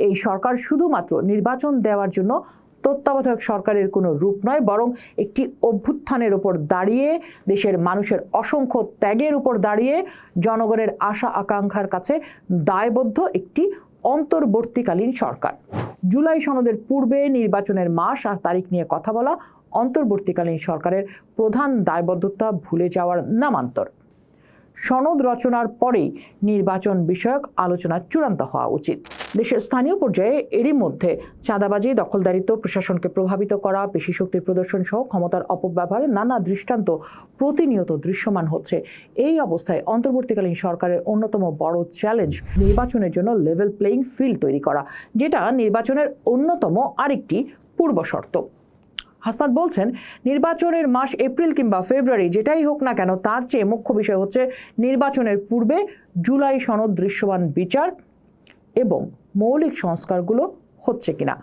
এই সরকার শুধুমাত্র নির্বাচন দেওয়ার জন্য তত্ত্বাবধায়ক সরকারের কোনো রূপ নয়, বরং একটি অভ্যুত্থানের উপর দাঁড়িয়ে, দেশের মানুষের অসংখ্য ত্যাগের উপর দাঁড়িয়ে, জনগণের আশা আকাঙ্ক্ষার কাছে দায়বদ্ধ একটি অন্তর্বর্তীকালীন সরকার। জুলাই সনদের পূর্বে নির্বাচনের মাস আর তারিখ নিয়ে কথা বলা অন্তর্বর্তীকালীন সরকারের প্রধান দায়বদ্ধতা ভুলে যাওয়ার নামান্তর। সনদ রচনার পরেই নির্বাচন বিষয়ক আলোচনা চূড়ান্ত হওয়া উচিত। দেশের স্থানীয় পর্যায়ে এরই মধ্যে চাঁদাবাজি, দখলদারিত্ব, প্রশাসনকে প্রভাবিত করা, পেশি শক্তির প্রদর্শন সহ ক্ষমতার অপব্যবহারের নানা দৃষ্টান্ত প্রতিনিয়ত দৃশ্যমান হচ্ছে। এই অবস্থায় অন্তর্বর্তীকালীন সরকারের অন্যতম বড় চ্যালেঞ্জ নির্বাচনের জন্য লেভেল প্লেইং ফিল্ড তৈরি করা, যেটা নির্বাচনের অন্যতম আরেকটি পূর্বশর্ত। হাসনাত বলছেন, নির্বাচনের মাস এপ্রিল কিংবা ফেব্রুয়ারি যেটাই হোক না কেন, তার চেয়ে মুখ্য বিষয় হচ্ছে নির্বাচনের পূর্বে জুলাই সনদ দৃশ্যমান বিচার এবং মৌলিক সংস্কারগুলো হচ্ছে কিনা।